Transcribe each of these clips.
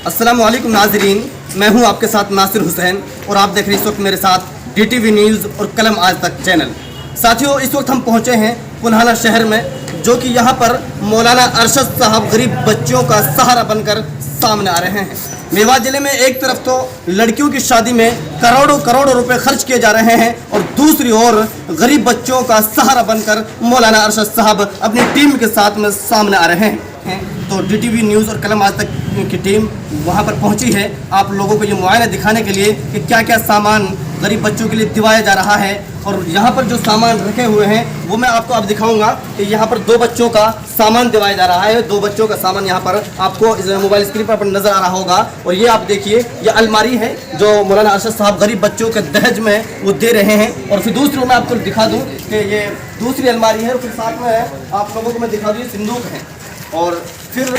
अस्सलाम वालेकुम नाजरीन, मैं हूं आपके साथ नासिर हुसैन और आप देख रहे हैं इस वक्त मेरे साथ DTV न्यूज़ और कलम आज तक चैनल। साथियों, इस वक्त हम पहुंचे हैं पुनहाना शहर में, जो कि यहां पर मौलाना अरशद साहब गरीब बच्चों का सहारा बनकर सामने आ रहे हैं। मेवात जिले में एक तरफ तो लड़कियों की शादी में करोड़ों करोड़ों रुपए खर्च किए जा रहे हैं और दूसरी ओर गरीब बच्चों का सहारा बनकर मौलाना अरशद साहब अपनी टीम के साथ में सामने आ रहे हैं। तो DTV न्यूज़ और कलम आज तक की टीम वहां पर पहुंची है आप लोगों को ये मुआयना दिखाने के लिए कि क्या क्या सामान गरीब बच्चों के लिए दिवाया जा रहा है। और यहाँ पर जो सामान रखे हुए हैं वो मैं आपको अब दिखाऊंगा कि यहाँ पर 2 बच्चों का सामान दिवाया जा रहा है। 2 बच्चों का सामान यहाँ पर आपको इस मोबाइल स्क्रीन पर नज़र आ रहा होगा। और ये आप देखिए, ये अलमारी है जो मौलाना अरशद साहब गरीब बच्चों के दहेज में वो दे रहे हैं। और फिर दूसरी मैं आपको दिखा दूँ कि ये दूसरी अलमारी है और फिर साथ में आप लोगों को मैं दिखा दूँ ये सिंदूक है और फिर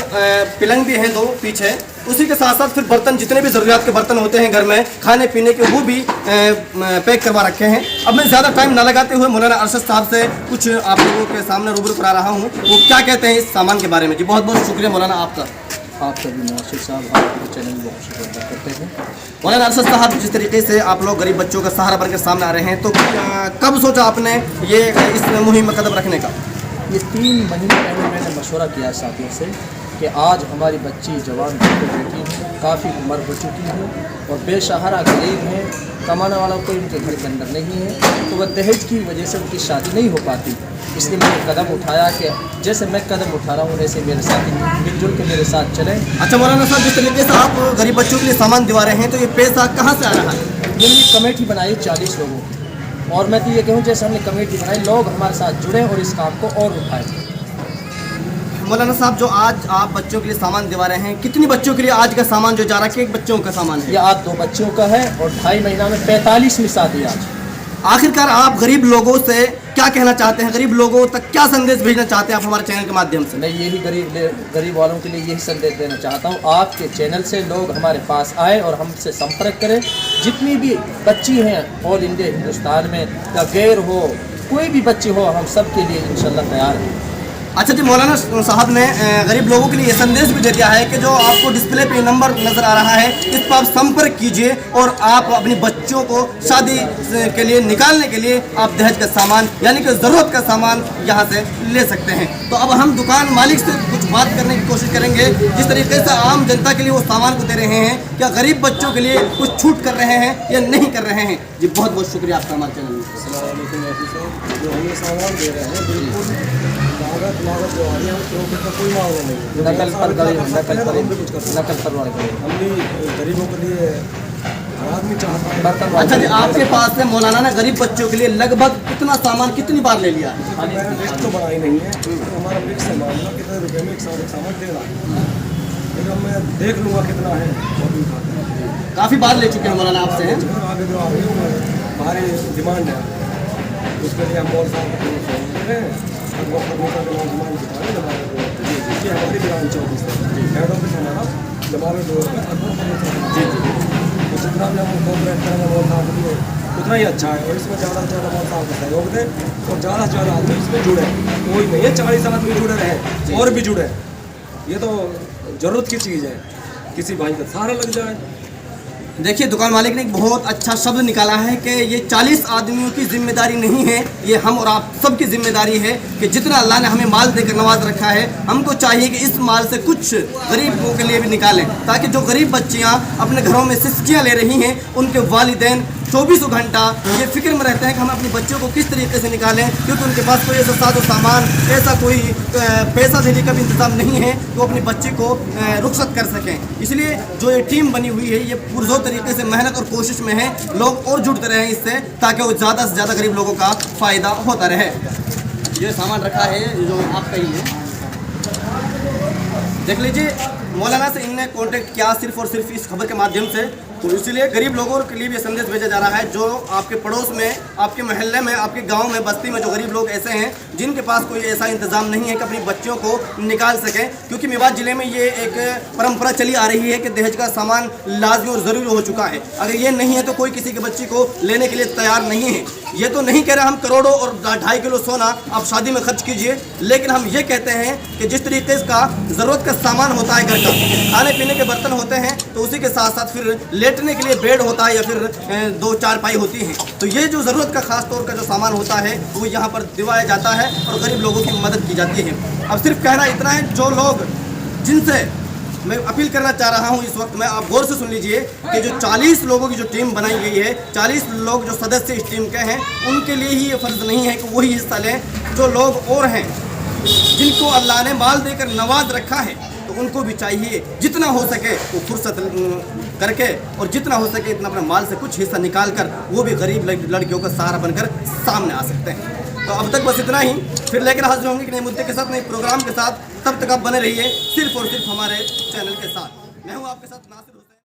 पलंग भी है 2 पीछे। उसी के साथ साथ फिर बर्तन, जितने भी ज़रूरियात के बर्तन होते हैं घर में खाने पीने के, वो भी पैक करवा रखे हैं। अब मैं ज़्यादा टाइम ना लगाते हुए मौलाना अरशद साहब से कुछ आप लोगों के सामने रूबरू करा रहा हूँ, वो क्या कहते हैं इस सामान के बारे में। जी बहुत बहुत शुक्रिया मौलाना आपका। आपका भी नासिर साहब, आपके चैनल में बहुत शुक्रिया करते हैं। मौलाना अरशद साहब, जिस तरीके से आप लोग गरीब बच्चों का सहारा बनकर सामने आ रहे हैं, तो कब सोचा आपने ये इस मुहिम में कदम रखने का? ये 3 महीने पहले मैंने मशवरा किया साथियों से कि आज हमारी बच्ची जवान हो चुकी है, काफ़ी उम्र हो चुकी है और बेसहारा गरीब है, कमाने वाला कोई उनके घर के अंदर नहीं है, तो वह दहेज की वजह से उनकी शादी नहीं हो पाती। इसलिए मैंने कदम उठाया कि जैसे मैं कदम उठा रहा हूँ वैसे मेरे साथ मिलजुल के मेरे साथ चलें। अच्छा मौलाना साहब, जिस तरीके से आप गरीब बच्चों के लिए सामान दिवा रहे हैं, तो ये पैसा कहाँ से आ रहा है? मैंने कमेटी बनाई 40 लोगों की, और मैं तो ये कहूँ जैसे हमने कमेटी बनाई, लोग हमारे साथ जुड़े और इस काम को और उठाएं। मौलाना साहब, जो आज आप बच्चों के लिए सामान दिवा रहे हैं, कितनी बच्चों के लिए आज का सामान जो जा रहा है, कि 1 बच्चों का सामान है? ये आज 2 बच्चों का है और 2.5 महीना में 45वीं शादी आज। आखिरकार आप गरीब लोगों से क्या कहना चाहते हैं? गरीब लोगों तक क्या संदेश भेजना चाहते हैं आप हमारे चैनल के माध्यम से? मैं यही गरीब वालों के लिए यही संदेश देना चाहता हूँ, आपके चैनल से लोग हमारे पास आए और हमसे संपर्क करें। जितनी भी बच्ची हैं ऑल इंडिया हिंदुस्तान में, या गैर हो, कोई भी बच्ची हो, हम सब के लिए इंशाल्लाह तैयार हैं। अच्छा जी, मौलाना साहब ने गरीब लोगों के लिए ये संदेश भी दे दिया है कि जो आपको डिस्प्ले पे नंबर नज़र आ रहा है, इस पर आप संपर्क कीजिए और आप अपनी बच्चों को शादी के लिए निकालने के लिए आप दहेज का सामान यानी कि ज़रूरत का सामान यहाँ से ले सकते हैं। तो अब हम दुकान मालिक से कुछ बात करने की कोशिश करेंगे, जिस तरीके से आम जनता के लिए वो सामान को दे रहे हैं, क्या गरीब बच्चों के लिए कुछ छूट कर रहे हैं या नहीं कर रहे हैं? जी बहुत बहुत शुक्रिया आपका हमारे चैनल में। जो हम ये सामान दे रहे हैं बिल्कुल लागत जो आ रही है तो कोई मांग नहीं, नकल पर नकल परवार हम भी गरीबों के लिए आदमी चाहता है। अच्छा जी, आपके पास से मौलाना ने गरीब बच्चों के लिए लगभग कितना सामान कितनी बार ले लिया? मैंने लिस्ट तो बनाई नहीं है, तो हमारा फिक्स है मामला कितने रुपये में एक सामान दे रहा है, लेकिन मैं देख लूँगा कितना है और भी काफ़ी बार ले चुके हैं मौलाना आपसे हैं? आगे जो आ रही है भारी डिमांड है, उसके लिए हम बहुत सारे हमारी ब्रांच ऑफिस है, हेड ऑफिस हमारा जमावे 2 जी जी, तो जितना भी हम कॉपरेट करेंगे बहुत साथ उतना ही अच्छा है। और इसमें ज़्यादा से ज़्यादा बहुत साथ सहयोग दें और ज़्यादा से ज़्यादा आदमी इसमें जुड़े। कोई नहीं है 40 आदमी जुड़े रहे और भी जुड़े, ये तो ज़रूरत की चीज़ है, किसी भाई का सहारा लग जाए। देखिए, दुकान मालिक ने एक बहुत अच्छा शब्द निकाला है कि ये 40 आदमियों की जिम्मेदारी नहीं है, ये हम और आप सबकी जिम्मेदारी है कि जितना अल्लाह ने हमें माल देकर नवाज रखा है, हमको चाहिए कि इस माल से कुछ गरीबों के लिए भी निकालें, ताकि जो गरीब बच्चियां अपने घरों में सिस्कियाँ ले रही हैं, उनके वालिदैन 24 घंटा ये फिक्र में रहते हैं कि हम अपने बच्चों को किस तरीके से निकालें, क्योंकि उनके पास कोई ऐसा साजो सामान, ऐसा कोई पैसा देने का भी इंतज़ाम नहीं है कि वो अपनी बच्ची को रुखसत कर सकें। इसलिए जो ये टीम बनी हुई है, ये पुरजोर तरीके से मेहनत और कोशिश में है, लोग और जुड़ते रहें इससे, ताकि वो ज़्यादा से ज़्यादा गरीब लोगों का फ़ायदा होता रहे। ये सामान रखा है जो आपका ही है, देख लीजिए। मौलाना से इनने कांटेक्ट किया सिर्फ और सिर्फ इस खबर के माध्यम से तो इसीलिए गरीब लोगों के लिए भी संदेश भेजा जा रहा है, जो आपके पड़ोस में, आपके मोहल्ले में, आपके गांव में, बस्ती में जो गरीब लोग ऐसे हैं जिनके पास कोई ऐसा इंतजाम नहीं है कि अपनी बच्चियों को निकाल सकें, क्योंकि मेवात ज़िले में ये एक परंपरा चली आ रही है कि दहेज का सामान लाजमी और ज़रूरी हो चुका है। अगर ये नहीं है तो कोई किसी की बच्ची को लेने के लिए तैयार नहीं है। ये तो नहीं कह रहे हम करोड़ों और 2.5 किलो सोना आप शादी में खर्च कीजिए, लेकिन हम ये कहते हैं कि जिस तरीके का ज़रूरत का सामान होता है घर का, खाने पीने के बर्तन होते हैं, तो उसी के साथ साथ फिर लेटने के लिए बेड होता है या फिर 2 चारपाई होती है। तो ये जो ज़रूरत का खास तौर का जो सामान होता है वो यहाँ पर दिवाया जाता है और गरीब लोगों की मदद की जाती है। अब सिर्फ कहना इतना है, जो लोग जिनसे मैं अपील करना चाह रहा हूं इस वक्त में, आप गौर से सुन लीजिए कि जो 40 लोगों की जो टीम बनाई गई है, 40 लोग जो सदस्य इस टीम के हैं, उनके लिए ही ये फ़र्ज़ नहीं है कि वही हिस्सा लें। जो लोग और हैं जिनको अल्लाह ने माल देकर नवाज रखा है, तो उनको भी चाहिए जितना हो सके वो फुर्सत करके और जितना हो सके इतना अपने माल से कुछ हिस्सा निकाल कर वो भी गरीब लड़कियों का सहारा बनकर सामने आ सकते हैं। तो अब तक बस इतना ही, फिर लेकर हाजिर होंगे कि नए मुद्दे के साथ, नए प्रोग्राम के साथ। तब तक आप बने रहिए सिर्फ और सिर्फ हमारे चैनल के साथ। मैं हूँ आपके साथ नासिर।